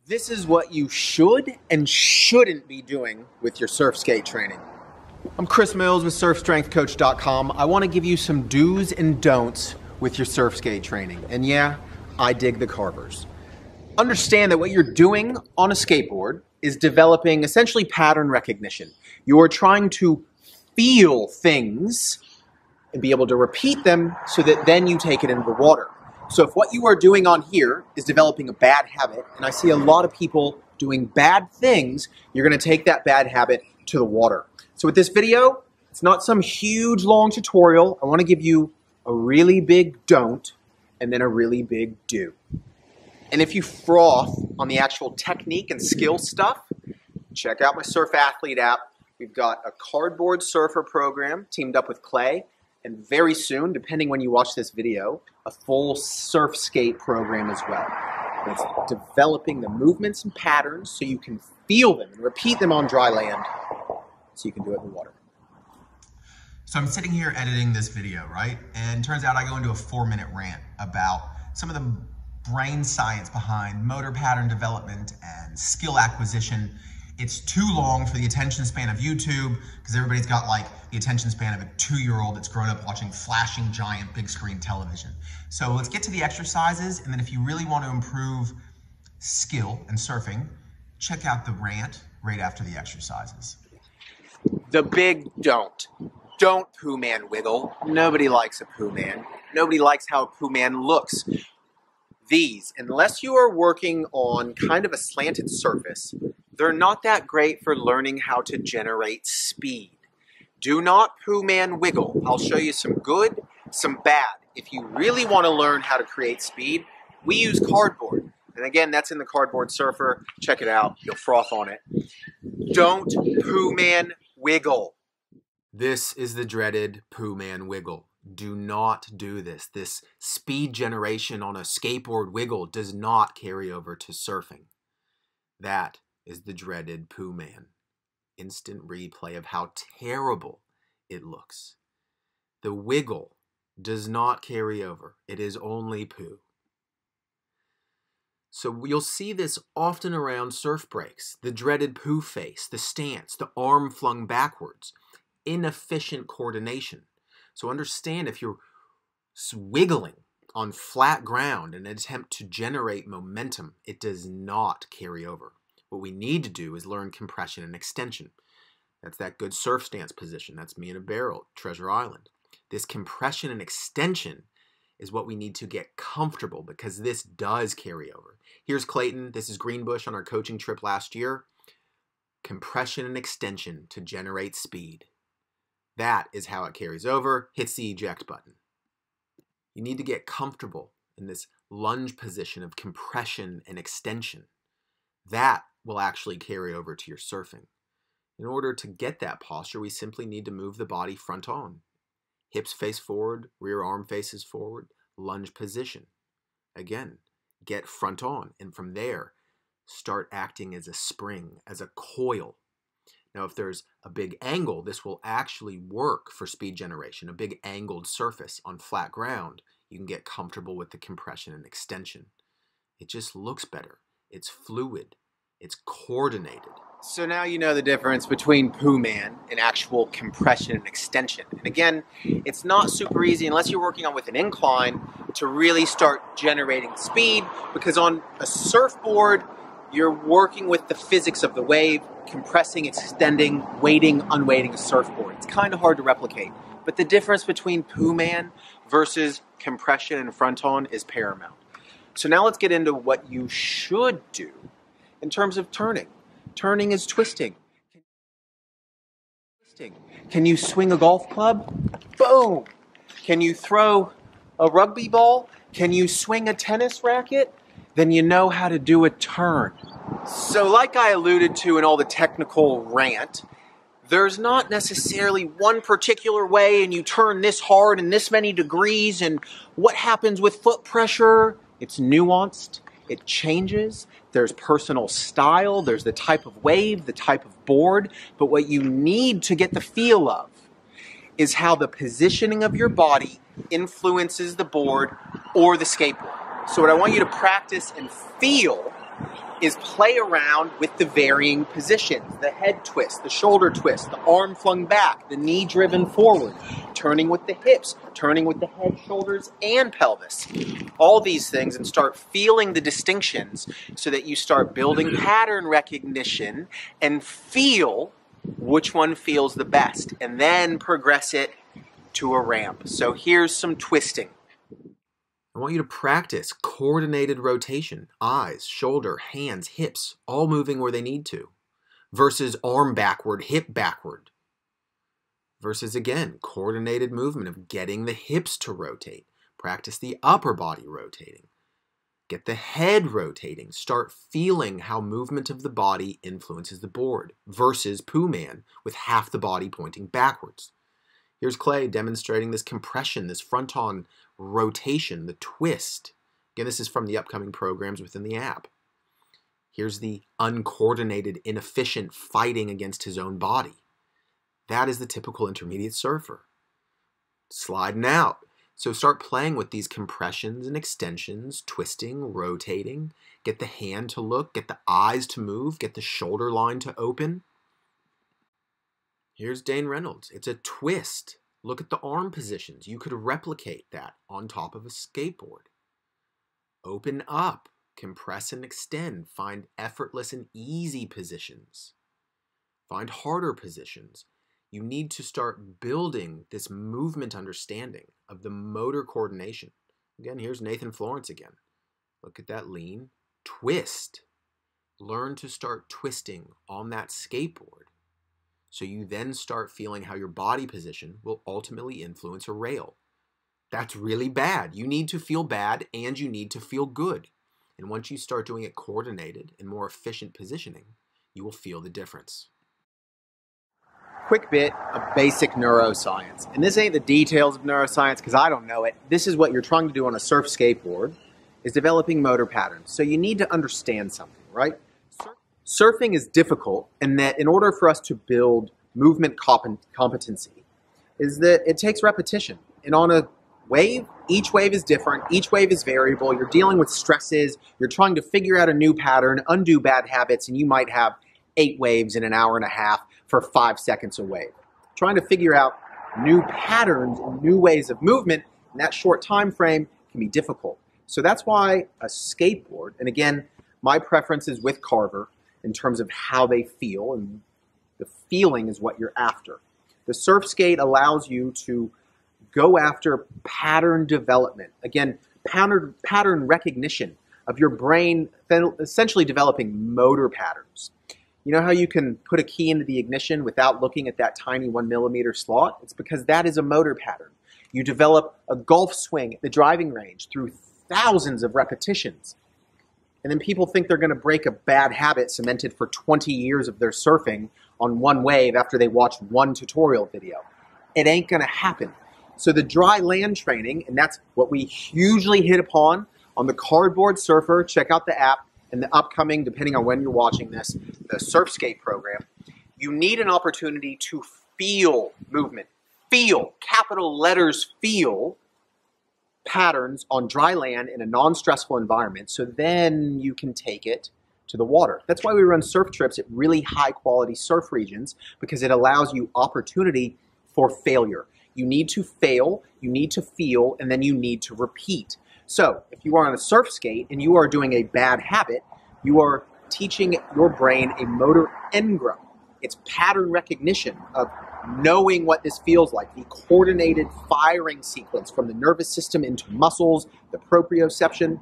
This is what you should and shouldn't be doing with your surf skate training. I'm Chris Mills with surfstrengthcoach.com. I want to give you some do's and don'ts with your surf skate training. And yeah, I dig the carvers. Understand that what you're doing on a skateboard is developing essentially pattern recognition. You're trying to feel things and be able to repeat them so that then you take it into the water. So if what you are doing on here is developing a bad habit, and I see a lot of people doing bad things, you're going to take that bad habit to the water. So with this video, it's not some huge long tutorial. I want to give you a really big don't and then a really big do. And if you froth on the actual technique and skill stuff, check out my Surf Athlete app. We've got a cardboard surfer program teamed up with Clay. And very soon, depending when you watch this video, a full surf skate program as well. It's developing the movements and patterns so you can feel them and repeat them on dry land so you can do it in the water. So I'm sitting here editing this video, right? And turns out I go into a 4-minute rant about some of the brain science behind motor pattern development and skill acquisition. It's too long for the attention span of YouTube because everybody's got like the attention span of a 2-year-old that's grown up watching flashing giant big screen television. So let's get to the exercises, and then if you really want to improve skill in surfing, check out the rant right after the exercises. The big don't. Don't poo man wiggle. Nobody likes a poo man. Nobody likes how a poo man looks. These, unless you are working on kind of a slanted surface, they're not that great for learning how to generate speed. Do not poo man wiggle. I'll show you some good, some bad. If you really want to learn how to create speed, we use cardboard. And again, that's in the Cardboard Surfer. Check it out. You'll froth on it. Don't poo man wiggle. This is the dreaded poo man wiggle. Do not do this. This speed generation on a skateboard wiggle does not carry over to surfing. That is the dreaded poo man. Instant replay of how terrible it looks. The wiggle does not carry over. It is only poo. So you'll see this often around surf breaks. The dreaded poo face, the stance, the arm flung backwards. Inefficient coordination. So understand, if you're wiggling on flat ground in an attempt to generate momentum, it does not carry over. What we need to do is learn compression and extension. That's that good surf stance position. That's me in a barrel, Treasure Island. This compression and extension is what we need to get comfortable, because this does carry over. Here's Clayton. This is Greenbush on our coaching trip last year. Compression and extension to generate speed. That is how it carries over, hits the eject button. You need to get comfortable in this lunge position of compression and extension. That will actually carry over to your surfing. In order to get that posture, we simply need to move the body front on. Hips face forward, rear arm faces forward, lunge position. Again, get front on, and from there, start acting as a spring, as a coil. Now, if there's a big angle, this will actually work for speed generation. A big angled surface on flat ground, you can get comfortable with the compression and extension. It just looks better. It's fluid. It's coordinated. So now you know the difference between poo man and actual compression and extension. And again, it's not super easy unless you're working on with an incline to really start generating speed, because on a surfboard, you're working with the physics of the wave, compressing, extending, weighting, unweighting a surfboard. It's kind of hard to replicate. But the difference between poo man versus compression and front on is paramount. So now let's get into what you should do in terms of turning. Turning is twisting. Can you swing a golf club? Boom! Can you throw a rugby ball? Can you swing a tennis racket? Then you know how to do a turn. So like I alluded to in all the technical rant, there's not necessarily one particular way and you turn this hard and this many degrees and what happens with foot pressure. It's nuanced. It changes. There's personal style. There's the type of wave, the type of board. But what you need to get the feel of is how the positioning of your body influences the board or the skateboard. So what I want you to practice and feel is play around with the varying positions, the head twist, the shoulder twist, the arm flung back, the knee driven forward, turning with the hips, turning with the head, shoulders, and pelvis. All these things, and start feeling the distinctions so that you start building pattern recognition and feel which one feels the best, and then progress it to a ramp. So here's some twisting. I want you to practice coordinated rotation, eyes, shoulder, hands, hips, all moving where they need to, versus arm backward, hip backward, versus again, coordinated movement of getting the hips to rotate. Practice the upper body rotating. Get the head rotating. Start feeling how movement of the body influences the board, versus Pooh Man with half the body pointing backwards. Here's Clay demonstrating this compression, this front-on rotation, the twist. Again, this is from the upcoming programs within the app. Here's the uncoordinated, inefficient fighting against his own body. That is the typical intermediate surfer. Sliding out. So start playing with these compressions and extensions, twisting, rotating. Get the hand to look, get the eyes to move, get the shoulder line to open. Here's Dane Reynolds. It's a twist. Look at the arm positions. You could replicate that on top of a skateboard. Open up, compress and extend. Find effortless and easy positions. Find harder positions. You need to start building this movement understanding of the motor coordination. Again, here's Nathan Florence again. Look at that lean. Twist. Learn to start twisting on that skateboard. So you then start feeling how your body position will ultimately influence a rail. That's really bad. You need to feel bad and you need to feel good. And once you start doing it coordinated and more efficient positioning, you will feel the difference. Quick bit of basic neuroscience. And this ain't the details of neuroscience because I don't know it. This is what you're trying to do on a surf skateboard, is developing motor patterns. So you need to understand something, right? Surfing is difficult in that in order for us to build movement competency is that it takes repetition. And on a wave, each wave is different, each wave is variable, you're dealing with stresses, you're trying to figure out a new pattern, undo bad habits, and you might have 8 waves in an hour and a half for 5 seconds a wave. Trying to figure out new patterns and new ways of movement in that short time frame can be difficult. So that's why a skateboard, and again, my preference is with Carver, in terms of how they feel, and the feeling is what you're after. The surf skate allows you to go after pattern development. Again, pattern recognition of your brain, essentially developing motor patterns. You know how you can put a key into the ignition without looking at that tiny 1 millimeter slot? It's because that is a motor pattern. You develop a golf swing at the driving range through thousands of repetitions. And then people think they're going to break a bad habit cemented for 20 years of their surfing on one wave after they watch one tutorial video. It ain't going to happen. So the dry land training, and that's what we hugely hit upon on the Cardboard Surfer. Check out the app and the upcoming, depending on when you're watching this, the Surf Skate program. You need an opportunity to feel movement. Feel, capital letters, feel patterns on dry land in a non-stressful environment, so then you can take it to the water. That's why we run surf trips at really high quality surf regions, because it allows you opportunity for failure. You need to fail, you need to feel, and then you need to repeat. So if you are on a surf skate and you are doing a bad habit, you are teaching your brain a motor engram. It's pattern recognition of knowing what this feels like, the coordinated firing sequence from the nervous system into muscles, the proprioception,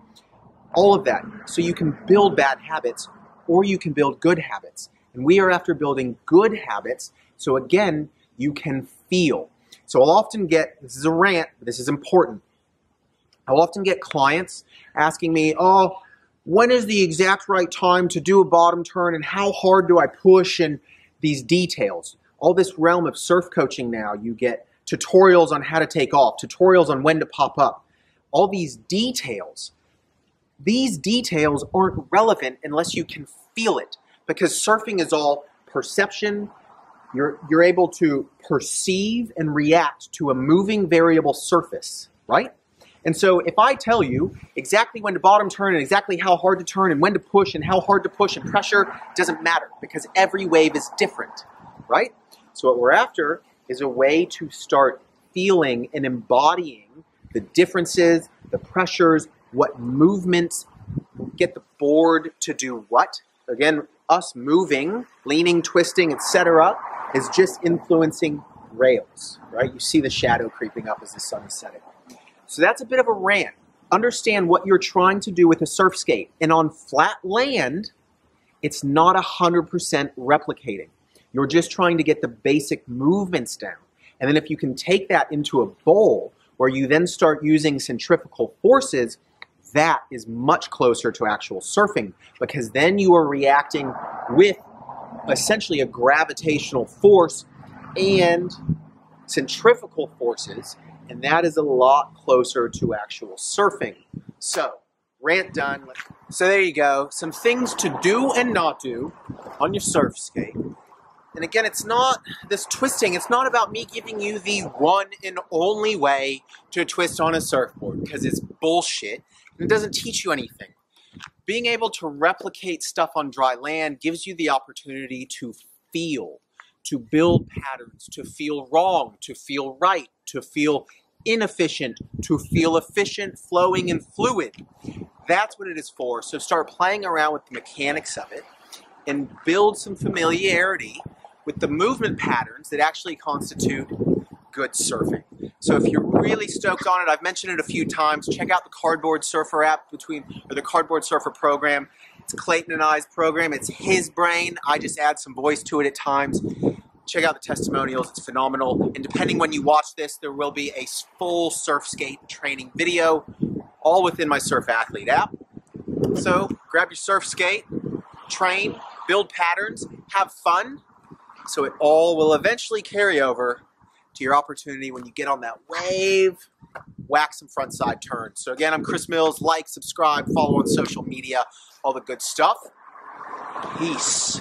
all of that. So you can build bad habits or you can build good habits. And we are after building good habits, so again, you can feel. So I'll often get, this is a rant, but this is important. I'll often get clients asking me, oh, when is the exact right time to do a bottom turn and how hard do I push, and these details. All this realm of surf coaching now, you get tutorials on how to take off, tutorials on when to pop up. All these details aren't relevant unless you can feel it, because surfing is all perception. You're able to perceive and react to a moving variable surface, right? And so if I tell you exactly when to bottom turn and exactly how hard to turn and when to push and how hard to push and pressure, it doesn't matter because every wave is different, right? So what we're after is a way to start feeling and embodying the differences, the pressures, what movements get the board to do what. Again, us moving, leaning, twisting, etc. is just influencing rails, right? You see the shadow creeping up as the sun is setting. So that's a bit of a rant. Understand what you're trying to do with a surf skate. And on flat land, it's not 100% replicating. You're just trying to get the basic movements down. And then if you can take that into a bowl where you then start using centrifugal forces, that is much closer to actual surfing because then you are reacting with essentially a gravitational force and centrifugal forces, and that is a lot closer to actual surfing. So, rant done. So there you go. Some things to do and not do on your surf skate. And again, it's not this twisting. It's not about me giving you the one and only way to twist on a surfboard because it's bullshit and it doesn't teach you anything. Being able to replicate stuff on dry land gives you the opportunity to feel, to build patterns, to feel wrong, to feel right, to feel inefficient, to feel efficient, flowing, and fluid. That's what it is for. So start playing around with the mechanics of it and build some familiarity with the movement patterns that actually constitute good surfing. So if you're really stoked on it, I've mentioned it a few times, check out the Cardboard Surfer app or the Cardboard Surfer program. It's Clayton and I's program. It's his brain. I just add some voice to it at times. Check out the testimonials. It's phenomenal. And depending when you watch this, there will be a full surf skate training video, all within my Surf Athlete app. So grab your surf skate, train, build patterns, have fun, so it all will eventually carry over to your opportunity when you get on that wave, whack some front side turns. So again, I'm Chris Mills. Like, subscribe, follow on social media, all the good stuff. Peace.